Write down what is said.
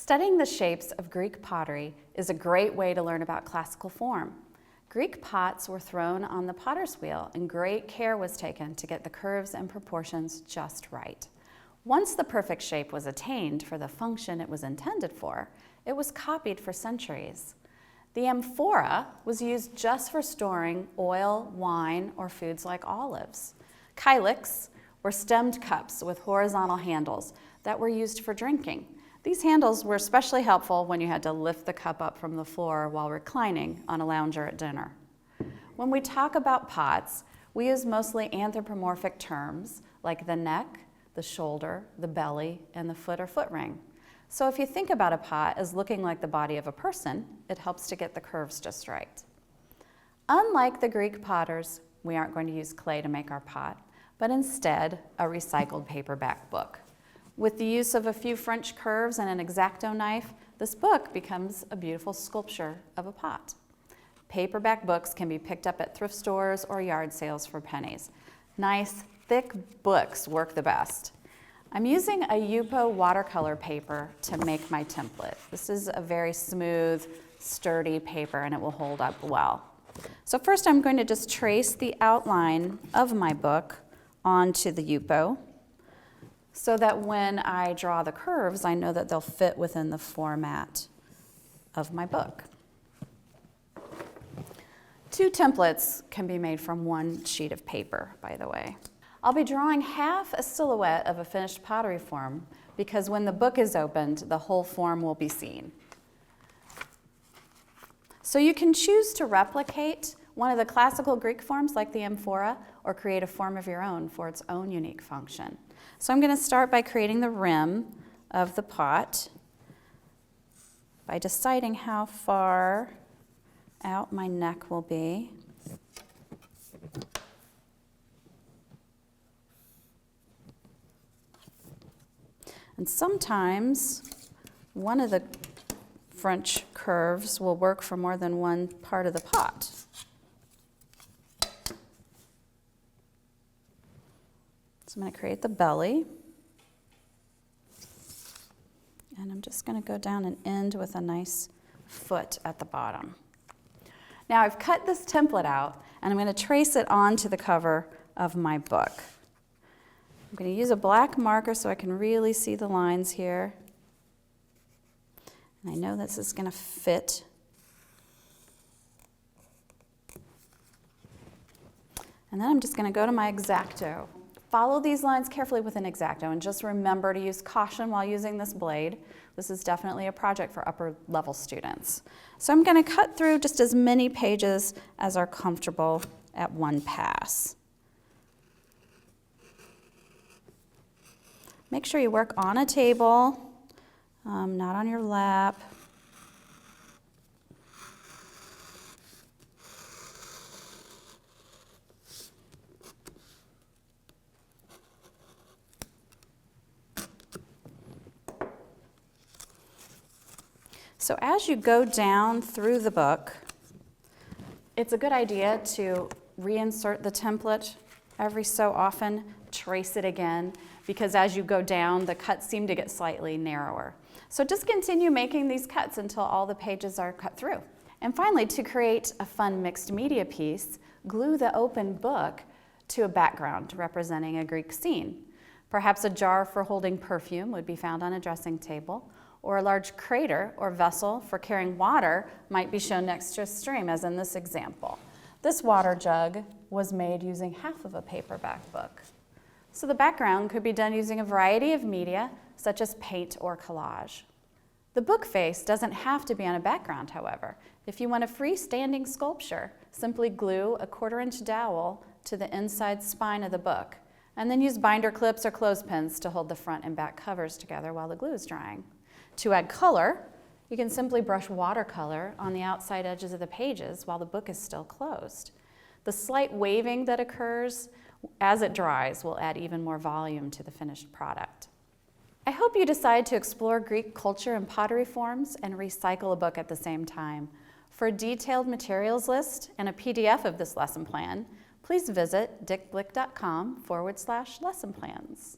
Studying the shapes of Greek pottery is a great way to learn about classical form. Greek pots were thrown on the potter's wheel, and great care was taken to get the curves and proportions just right. Once the perfect shape was attained for the function it was intended for, it was copied for centuries. The amphora was used just for storing oil, wine, or foods like olives. Kylix were stemmed cups with horizontal handles that were used for drinking. These handles were especially helpful when you had to lift the cup up from the floor while reclining on a lounger at dinner. When we talk about pots, we use mostly anthropomorphic terms like the neck, the shoulder, the belly, and the foot or foot ring. So if you think about a pot as looking like the body of a person, it helps to get the curves just right. Unlike the Greek potters, we aren't going to use clay to make our pot, but instead a recycled paperback book. With the use of a few French curves and an X-Acto knife, this book becomes a beautiful sculpture of a pot. Paperback books can be picked up at thrift stores or yard sales for pennies. Nice, thick books work the best. I'm using a Yupo watercolor paper to make my template. This is a very smooth, sturdy paper, and it will hold up well. So first I'm going to just trace the outline of my book onto the Yupo, so that when I draw the curves, I know that they'll fit within the format of my book. 2 templates can be made from 1 sheet of paper, by the way. I'll be drawing half a silhouette of a finished pottery form because when the book is opened, the whole form will be seen. So you can choose to replicate one of the classical Greek forms like the amphora or create a form of your own for its own unique function. So I'm going to start by creating the rim of the pot by deciding how far out my neck will be. And sometimes one of the French curves will work for more than one part of the pot. So I'm going to create the belly, and I'm just going to go down and end with a nice foot at the bottom. Now I've cut this template out, and I'm going to trace it onto the cover of my book. I'm going to use a black marker so I can really see the lines here. And I know this is going to fit. And then I'm just going to go to my X-Acto. Follow these lines carefully with an X-Acto, and just remember to use caution while using this blade. This is definitely a project for upper level students. So I'm going to cut through just as many pages as are comfortable at one pass. Make sure you work on a table, not on your lap. So as you go down through the book, it's a good idea to reinsert the template every so often, trace it again, because as you go down, the cuts seem to get slightly narrower. So just continue making these cuts until all the pages are cut through. And finally, to create a fun mixed media piece, glue the open book to a background representing a Greek scene. Perhaps a jar for holding perfume would be found on a dressing table, or a large crater or vessel for carrying water might be shown next to a stream, as in this example. This water jug was made using half of a paperback book. So the background could be done using a variety of media, such as paint or collage. The book face doesn't have to be on a background, however. If you want a freestanding sculpture, simply glue a 1/4-inch dowel to the inside spine of the book, and then use binder clips or clothespins to hold the front and back covers together while the glue is drying. To add color, you can simply brush watercolor on the outside edges of the pages while the book is still closed. The slight waving that occurs as it dries will add even more volume to the finished product. I hope you decide to explore Greek culture and pottery forms and recycle a book at the same time. For a detailed materials list and a PDF of this lesson plan, please visit dickblick.com/lesson plans.